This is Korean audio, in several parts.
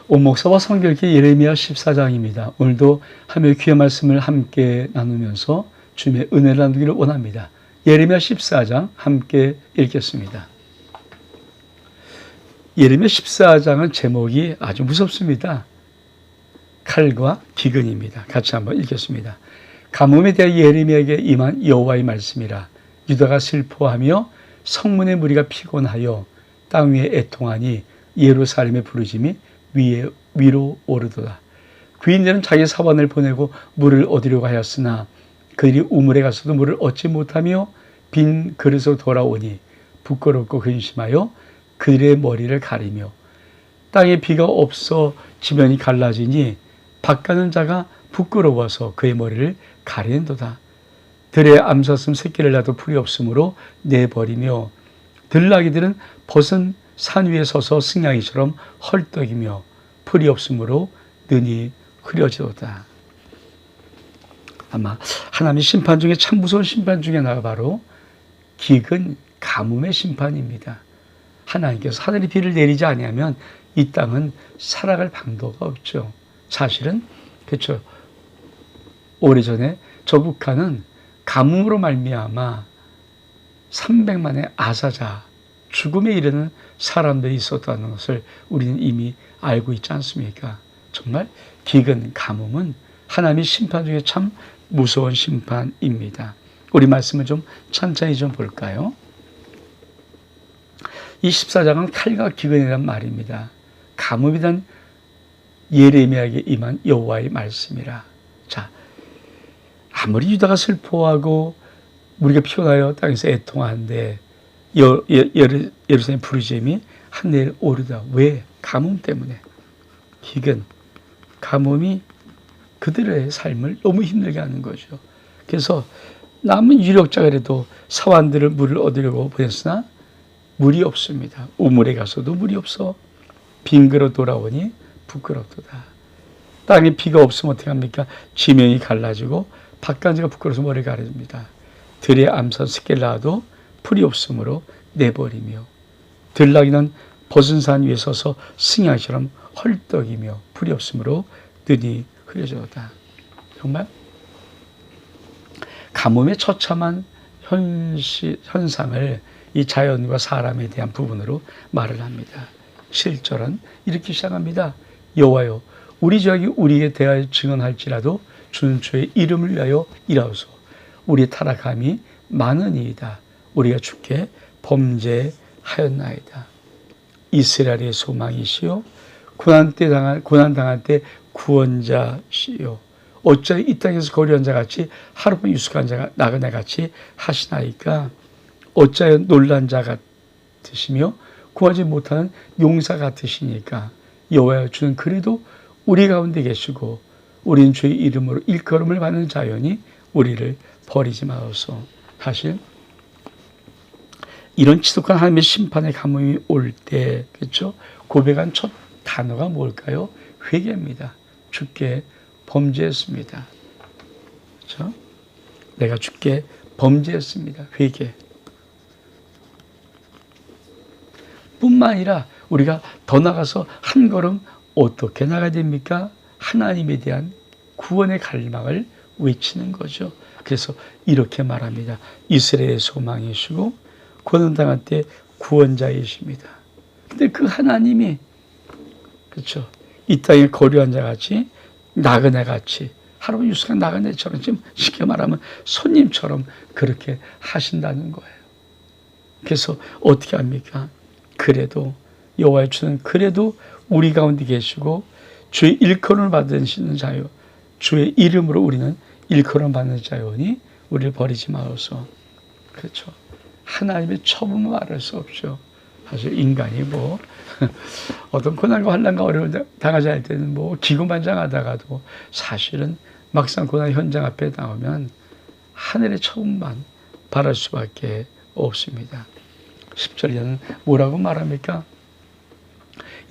옥목사와 성결기 예레미야 14장입니다. 오늘도 하나님의 귀한 말씀을 함께 나누면서 주님의 은혜를 나누기를 원합니다. 예레미야 14장 함께 읽겠습니다. 예레미야 14장은 제목이 아주 무섭습니다. 칼과 기근입니다. 같이 한번 읽겠습니다. 가뭄에 대해 예레미야에게 임한 여호와의 말씀이라. 유다가 슬퍼하며 성문의 무리가 피곤하여 땅 위에 애통하니 예루살렘의 부르짐이 위로 오르도다. 귀인들은 자기 사원을 보내고 물을 얻으려고 하였으나 그들이 우물에 가서도 물을 얻지 못하며 빈 그릇으로 돌아오니 부끄럽고 근심하여 그들의 머리를 가리며 땅에 비가 없어 지면이 갈라지니 밭가는 자가 부끄러워서 그의 머리를 가리는도다. 들에 암사슴 새끼를 낳아도 풀이 없으므로 내버리며 들나귀들은 벗은 산 위에 서서 승냥이처럼 헐떡이며 풀이 없으므로 눈이 흐려지도다. 아마 하나님의 심판 중에 참 무서운 심판 중에 하나가 바로 기근 가뭄의 심판입니다. 하나님께서 하늘의 비를 내리지 아니하면 이 땅은 살아갈 방도가 없죠. 사실은 그렇죠. 오래전에 저 북한은 가뭄으로 말미암아 300만의 아사자 죽음에 이르는 사람들이 있었다는 것을 우리는 이미 알고 있지 않습니까? 정말 기근 가뭄은 하나님의 심판 중에 참 무서운 심판입니다. 우리 말씀을 좀 천천히 좀 볼까요? 이 14장은 칼과 기근이란 말입니다. 가뭄이란 예레미야에게 임한 여호와의 말씀이라. 자, 아무리 유다가 슬퍼하고 우리가 피곤하여 땅에서 애통하는데 예루살렘 부르짖음이 하늘에 오르다. 왜? 가뭄 때문에. 기근, 가뭄이 그들의 삶을 너무 힘들게 하는 거죠. 그래서 남은 유력자가라도 사환들을 물을 얻으려고 보냈으나 물이 없습니다. 우물에 가서도 물이 없어 빙그러 돌아오니 부끄럽도다. 땅에 비가 없으면 어떻게 합니까? 지면이 갈라지고 밭간지가 부끄러워서 머리가 가려집니다. 들에 암사 새끼를 낳아도 풀이 없으므로 내버리며 들나귀는 벗은 산 위에 서서 승냥이처럼 헐떡이며 풀이 없으므로 눈이 흐려졌다. 정말 가뭄의 처참한 현상을 이 자연과 사람에 대한 부분으로 말을 합니다. 7절은 이렇게 시작합니다. 여호와여, 우리 죄악이 우리에게 대하여 증언할지라도 주는 주의 이름을 위하여 일하소서. 우리의 타락함이 많으니이다. 우리가 주께 범죄하였나이다. 이스라엘의 소망이시요 고난 당할 때 구원자시요 어찌 이 땅에서 거류한 자같이 하룻밤 유숙한 자가 나그네같이 하시나이까. 어찌하여 놀란 자 같으시며 구하지 못하는 용사 같으시니까. 여호와여, 주는 그래도 우리 가운데 계시고 우리는 주의 이름으로 일컬음을 받는 자연이 우리를 버리지 마소서. 사실 이런 지독한 하나님의 심판의 가뭄이 올 때, 그렇죠? 고백한 첫 단어가 뭘까요? 회개입니다. 주께 범죄했습니다. 그렇죠? 내가 주께 범죄했습니다. 회개. 뿐만 아니라 우리가 더 나가서 한 걸음 어떻게 나가야 됩니까? 하나님에 대한 구원의 갈망을 외치는 거죠. 그래서 이렇게 말합니다. 이스라엘의 소망이시고 고난당할 때 구원자이십니다. 근데 그 하나님이 그렇죠. 이 땅에 거류한 자같이 나그네같이 하루만 유숙한 나그네처럼 지금 쉽게 말하면 손님처럼 그렇게 하신다는 거예요. 그래서 어떻게 합니까? 그래도 여호와의 주는 그래도 우리 가운데 계시고 주의 일컬음을 받으시는 자요. 주의 이름으로 우리는 일컬음 받는 자요니 우리를 버리지 마소서. 그렇죠. 하나님의 처분은 말할 수 없죠. 사실 인간이 뭐 어떤 고난과 환난과 어려움을 당하지 않을 때는 뭐 기고만장하다가도 사실은 막상 고난 현장 앞에 나오면 하늘의 처분만 바랄 수밖에 없습니다. 10절에는 뭐라고 말합니까?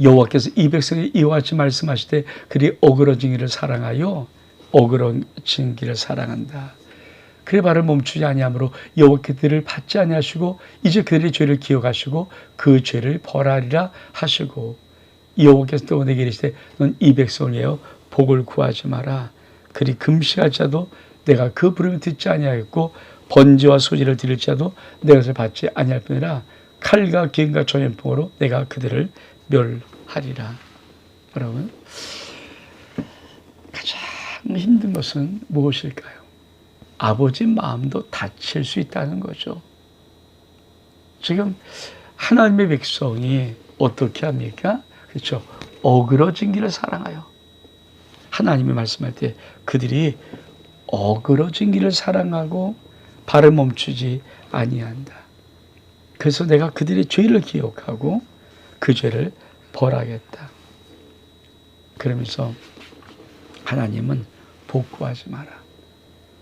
여호와께서 이 백성이 이와 같이 말씀하시되 그들이 어그러진 길을 사랑하여 어그러진 길을 사랑한다. 그의 발을 멈추지 아니하므로 여호와께서 그들을 받지 아니하시고 이제 그들의 죄를 기억하시고 그 죄를 벌하리라 하시고 여호와께서 또 내게 이르시되 넌 이 백성을 위하여 복을 구하지 마라. 그리 금식할지라도 내가 그 부름을 듣지 아니하겠고 번제와 소제를 드릴지라도 내가 그것을 받지 아니할 뿐이라 칼과 기근과 전염병으로 내가 그들을 멸하리라. 여러분, 가장 힘든 것은 무엇일까요? 아버지 마음도 다칠 수 있다는 거죠. 지금 하나님의 백성이 어떻게 합니까? 그렇죠. 어그러진 길을 사랑하여. 하나님이 말씀할 때 그들이 어그러진 길을 사랑하고 발을 멈추지 아니한다. 그래서 내가 그들의 죄를 기억하고 그 죄를 벌하겠다. 그러면서 하나님은 복구하지 마라.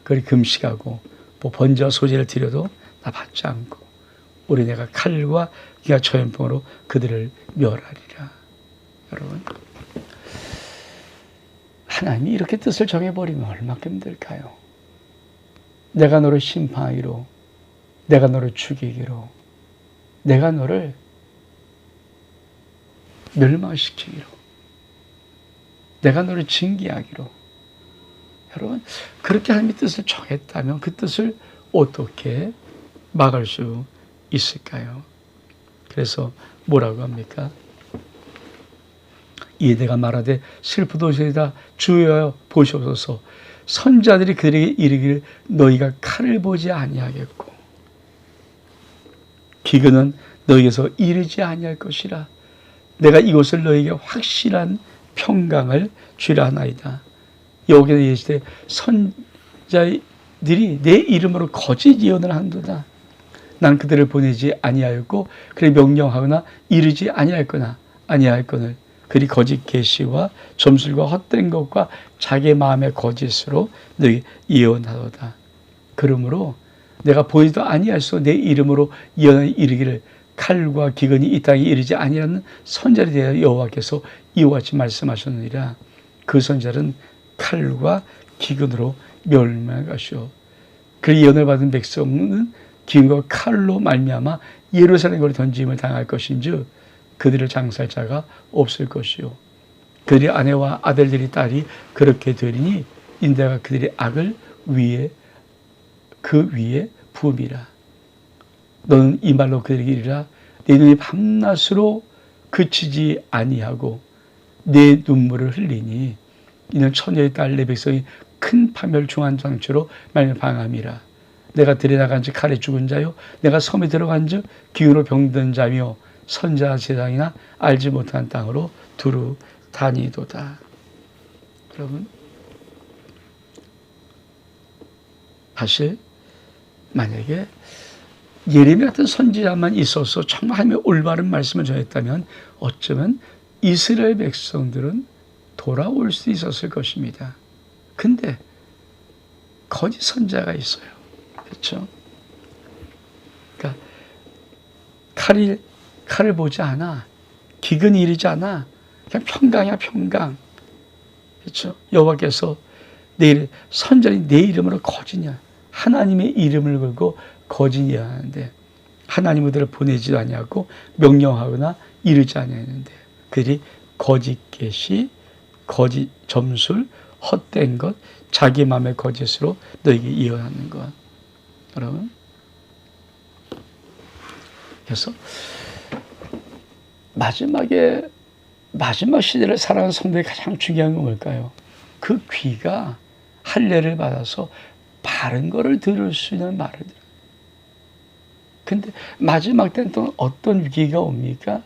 그리 금식하고 뭐 번제와 소제를 드려도 나 받지 않고 우리 내가 칼과 기가 전염병으로 그들을 멸하리라. 여러분, 하나님이 이렇게 뜻을 정해버리면 얼마나 힘들까요? 내가 너를 심판하기로, 내가 너를 죽이기로, 내가 너를 멸망시키기로, 내가 너를 징계하기로. 여러분, 그렇게 하나님의 뜻을 정했다면 그 뜻을 어떻게 막을 수 있을까요? 그래서 뭐라고 합니까? 이에 내가 말하되 슬프도소이다 주여 보시옵소서. 선자들이 그들에게 이르기를 너희가 칼을 보지 아니하겠고 기근은 너희에게서 이르지 아니할 것이라. 내가 이곳을 너희에게 확실한 평강을 주려 하나이다. 여기에 이르시되 선자들이 내 이름으로 거짓 예언을 한도다. 난 그들을 보내지 아니하였고 그리 명령하거나 이르지 아니하였거늘 그리 거짓 계시와 점술과 헛된 것과 자기 마음의 거짓으로 너희 예언하도다. 그러므로 내가 보이지도 아니하여서 내 이름으로 예언을 이르기를 칼과 기근이 이 땅에 이르지 아니하는 선자에 대하여 여호와께서 이와 같이 말씀하셨느니라. 그 선자는 칼과 기근으로 멸망할 것이요 그 예언을 받은 백성은 기근과 칼로 말미암아 예루살렘 거리 던짐을 당할 것인즉 그들을 장사할 자가 없을 것이요 그들의 아내와 아들들이 딸이 그렇게 되리니 인자가 그들의 악을 그 위에 부음이라. 너는 이 말로 그들에게 이르라. 내 눈이 밤낮으로 그치지 아니하고 내 눈물을 흘리니 이는 처녀의 딸 내 백성이 큰 파멸 중한 장치로 말미암아 방함이라. 내가 들여나간 즉 칼에 죽은 자요 내가 섬에 들어간 즉 기운으로 병든 자며 선자 세상이나 알지 못한 땅으로 두루 다니도다. 여러분, 사실 만약에 예레미야 같은 선지자만 있어서 정말 하나님의 올바른 말씀을 전했다면 어쩌면 이스라엘 백성들은 돌아올 수 있었을 것입니다. 근데 거짓 선자가 있어요. 그렇죠? 그러니까 칼을 보지 않아. 기근이 이르지 않아. 그냥 평강이야, 평강. 그렇죠? 여호와께서 선자는 내 이름으로 거짓이야. 하나님의 이름을 걸고 거짓이야 하는데 하나님 그들을 보내지도 아니하고 명령하거나 이르지 아니하는데 그들이 거짓 계시, 거짓 점술, 헛된 것, 자기 마음의 거짓으로 너에게 예언하는 것. 여러분, 그래서 마지막 시대를 살아가는 성도의 가장 중요한 건 뭘까요? 그 귀가 할례를 받아서 바른 거를 들을 수 있는 말을 들어요. 근데 마지막 때는 또 어떤 위기가 옵니까?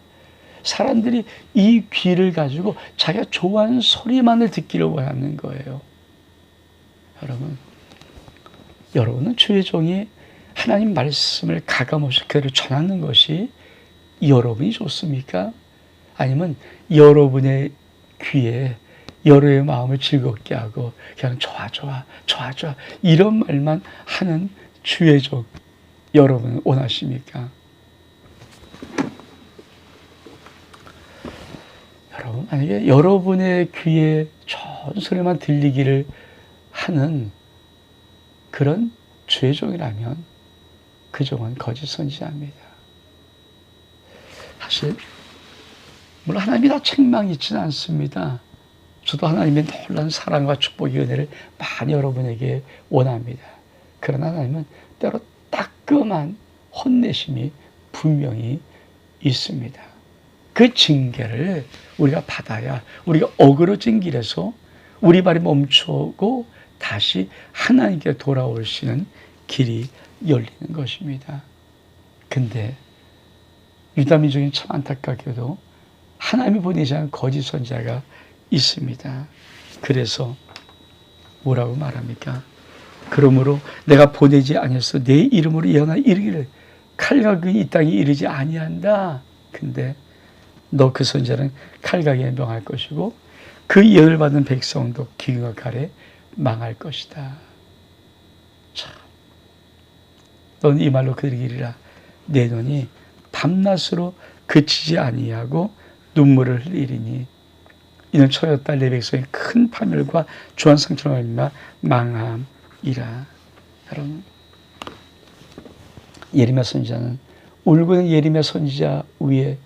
사람들이 이 귀를 가지고 자기가 좋아하는 소리만을 듣기를 원하는 거예요. 여러분은 주의 종이 하나님 말씀을 가감없이 그대로 전하는 것이 여러분이 좋습니까? 아니면 여러분의 귀에 여러분의 마음을 즐겁게 하고 그냥 좋아 이런 말만 하는 주의 종 여러분 원하십니까? 여러분, 만약에 여러분의 귀에 좋은 소리만 들리기를 하는 그런 주의 종이라면 그 종은 거짓 선지자입니다. 사실 물론 하나님이 다 책망이 있지는 않습니다. 저도 하나님의 놀라운 사랑과 축복의 은혜를 많이 여러분에게 원합니다. 그러나 하나님은 때로 따끔한 혼내심이 분명히 있습니다. 그 징계를 우리가 받아야 우리가 어그러진 길에서 우리 발이 멈추고 다시 하나님께 돌아올 수 있는 길이 열리는 것입니다. 근데 유다 민족은 참 안타깝게도 하나님이 보내지 않은 거짓 선지자가 있습니다. 그래서 뭐라고 말합니까? 그러므로 내가 보내지 아니하여서 내 이름으로 예언하여 이르기를 칼각이 이 땅에 이르지 아니한다. 근데 너 그 선지자는 칼각에 명할 것이고 그 예언을 받는 백성도 기근과 칼에 망할 것이다. 참, 넌 이 말로 그들에게 이르라. 내 눈이 밤낮으로 그치지 아니하고 눈물을 흘리리니 이는 처여 딸 내 백성의 큰 파멸과 주한 상처로 말미암아 망함이라. 여러분, 예레미야 선지자는 울고 있는 예레미야 선지자 위에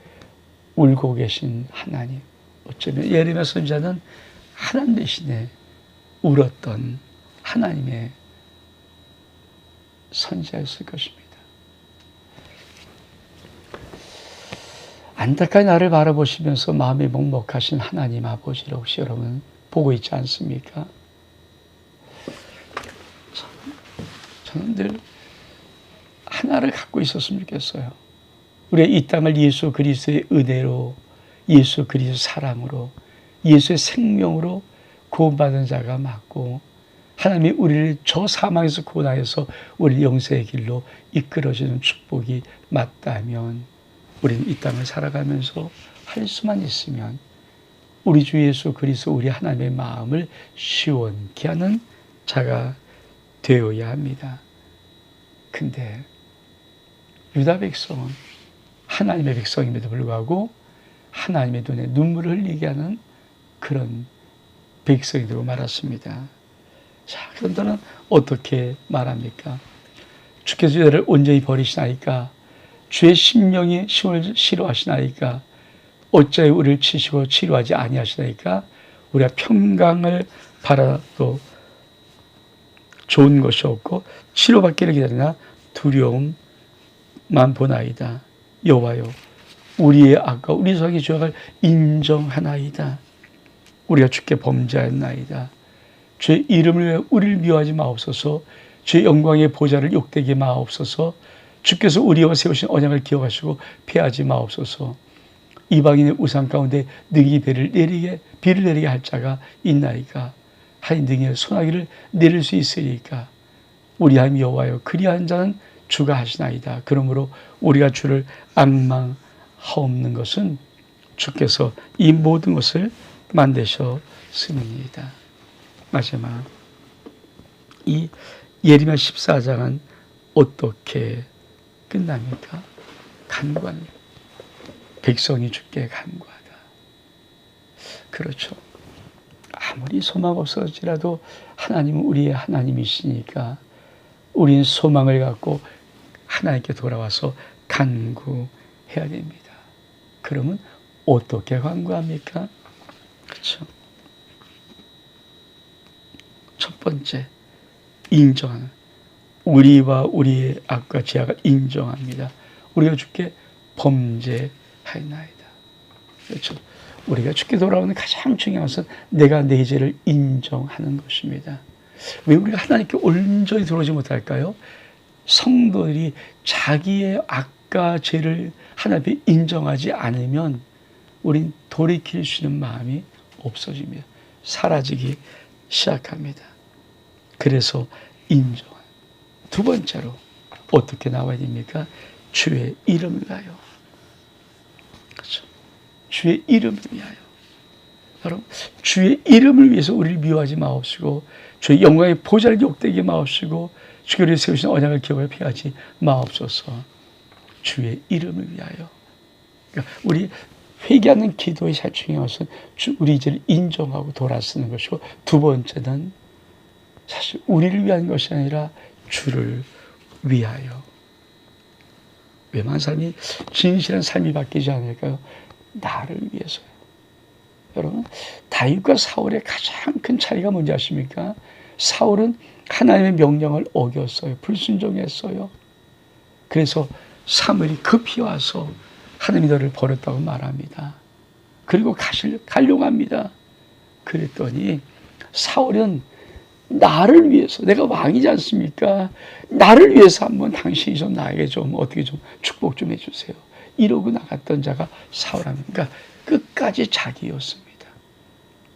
울고 계신 하나님. 어쩌면 예레미야 선지자는 하나님 대신에 울었던 하나님의 선지자였을 것입니다. 안타까이 나를 바라보시면서 마음이 먹먹하신 하나님 아버지를 혹시 여러분 보고 있지 않습니까? 저는 늘 하나를 갖고 있었으면 좋겠어요. 우리가 이 땅을 예수 그리스도의 은혜로, 예수 그리스도의 사랑으로, 예수의 생명으로 구원받은 자가 맞고 하나님이 우리를 저 사망에서 구원하여서 우리 영생의 길로 이끌어주는 축복이 맞다면 우리는 이 땅을 살아가면서 할 수만 있으면 우리 주 예수 그리스도 우리 하나님의 마음을 시원케 하는 자가 되어야 합니다. 근데 유다 백성은 하나님의 백성임에도 불구하고 하나님의 눈에 눈물을 흘리게 하는 그런 백성이 되고 말았습니다. 자, 그런다면 어떻게 말합니까? 주께서 저를 온전히 버리시나이까? 주의 심령이 시온을 싫어하시나이까? 어찌하여 우리를 치시고 치료하지 아니하시나이까? 우리가 평강을 바라도 좋은 것이 없고 치료받기를 기다리나 두려움만 보나이다. 여호와여, 우리의 악과 우리 성의 죄악을 인정하나이다. 우리가 주께 범죄하였나이다. 주의 이름을 위해 우리를 미워하지 마옵소서. 주의 영광의 보좌를 욕되게 마옵소서. 주께서 우리와 세우신 언약을 기억하시고 피하지 마옵소서. 이방인의 우상 가운데 능히 비를 내리게 할 자가 있나이까? 하인 등의 소나기를 내릴 수 있으리까? 우리 하나님 여호와여, 그리한 자는 주가 하시나이다. 그러므로 우리가 주를 앙망하옵는 것은 주께서 이 모든 것을 만드셨음이니이다. 마지막 이 예레미야 14장은 어떻게 끝납니까? 간구합니다. 백성이 주께 간구하다. 그렇죠. 아무리 소망 없어지라도 하나님은 우리의 하나님이시니까 우리는 소망을 갖고 하나님께 돌아와서 간구해야 됩니다. 그러면 어떻게 간구합니까? 그렇죠. 첫 번째, 인정하는, 우리와 우리의 악과 죄악을 인정합니다. 우리가 주께 범죄하였나이다. 그렇죠. 우리가 주께 돌아오는 가장 중요한 것은 내가 내 죄를 인정하는 것입니다. 왜 우리가 하나님께 온전히 들어오지 못할까요? 성도들이 자기의 악과 죄를 하나님 앞에 인정하지 않으면 우린 돌이킬 수 있는 마음이 없어집니다. 사라지기 시작합니다. 그래서 인정. 두 번째로 어떻게 나와야 됩니까? 주의 이름을 위하여. 그렇죠. 주의 이름을 위하여. 여러분, 주의 이름을 위해서 우리를 미워하지 마옵시고 주의 영광의 보좌를 욕되게 마옵시고 주께로 세우신 언약을 기억하여 피하지 마옵소서. 주의 이름을 위하여. 그러니까 우리 회개하는 기도의 제일 중요한 것은 우리 죄를 인정하고 돌아서는 것이고, 두 번째는 사실 우리를 위한 것이 아니라 주를 위하여. 웬만한 삶이 진실한 삶이 바뀌지 않을까요? 나를 위해서요. 여러분, 다윗과 사울의 가장 큰 차이가 뭔지 아십니까? 사울은 하나님의 명령을 어겼어요. 불순종했어요. 그래서 사무엘이 급히 와서 하나님이 너를 버렸다고 말합니다. 그리고 가려고 합니다. 그랬더니 사울은 나를 위해서, 내가 왕이지 않습니까? 나를 위해서 한번 당신이 좀 나에게 좀 어떻게 좀 축복 좀 해주세요. 이러고 나갔던 자가 사울입니다. 끝까지 자기였습니다.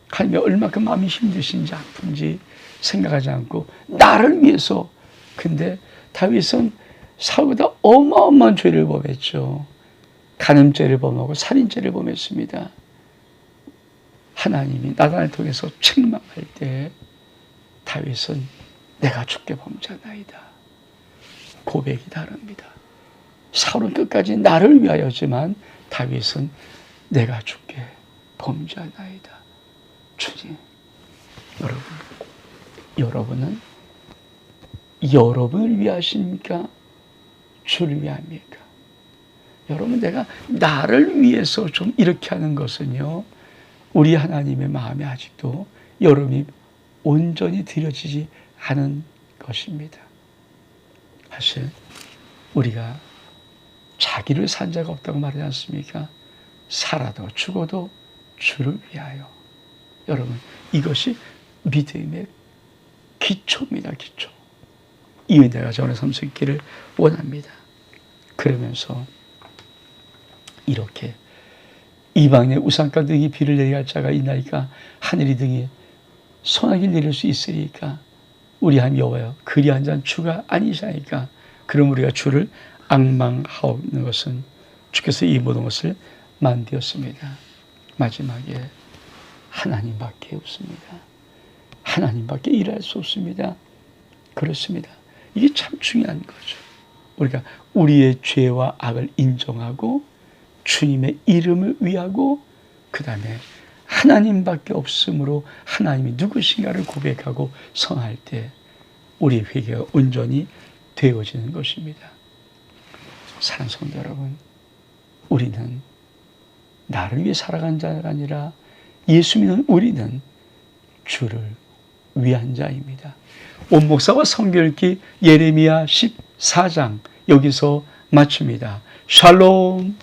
하나님이 얼마큼 마음이 힘드신지 아픈지 생각하지 않고 나를 위해서. 근데 다윗은 사울보다 어마어마한 죄를 범했죠. 간음죄를 범하고 살인죄를 범했습니다. 하나님이 나단을 통해서 책망할 때 다윗은 내가 주께 범죄하나이다. 고백이 다릅니다. 사울은 끝까지 나를 위하여지만 다윗은 내가 주께 범죄하나이다. 주님, 여러분은 여러분을 위하십니까? 주를 위합니까? 여러분, 내가 나를 위해서 좀 이렇게 하는 것은요, 우리 하나님의 마음에 아직도 여러분이 온전히 드려지지 않은 것입니다. 사실 우리가 자기를 산 자가 없다고 말하지 않습니까? 살아도 죽어도 주를 위하여. 여러분, 이것이 믿음의 기초입니다. 기초. 이 은혜가 저의 삶 속에 있기를 원합니다. 그러면서 이렇게 이방의 우상가 등이 비를 내리게 할 자가 있나이까? 하늘이 등이 소나기를 내릴 수 있으리까? 우리 한 여호와여, 그리한 자는 주가 아니시나이까? 그럼 우리가 주를 앙망하옵는 것은 주께서 이 모든 것을 만드셨습니다. 마지막에 하나님밖에 없습니다. 하나님밖에 일할 수 없습니다. 그렇습니다. 이게 참 중요한 거죠. 우리가 우리의 죄와 악을 인정하고 주님의 이름을 위하고 그 다음에 하나님밖에 없으므로 하나님이 누구신가를 고백하고 성할 때 우리의 회개가 온전히 되어지는 것입니다. 사랑하는 성도 여러분, 우리는 나를 위해 살아간 자가 아니라 예수 믿는 우리는 주를 위한 자입니다. 온 목사와 성결기 예레미야 14장 여기서 마칩니다. 샬롬.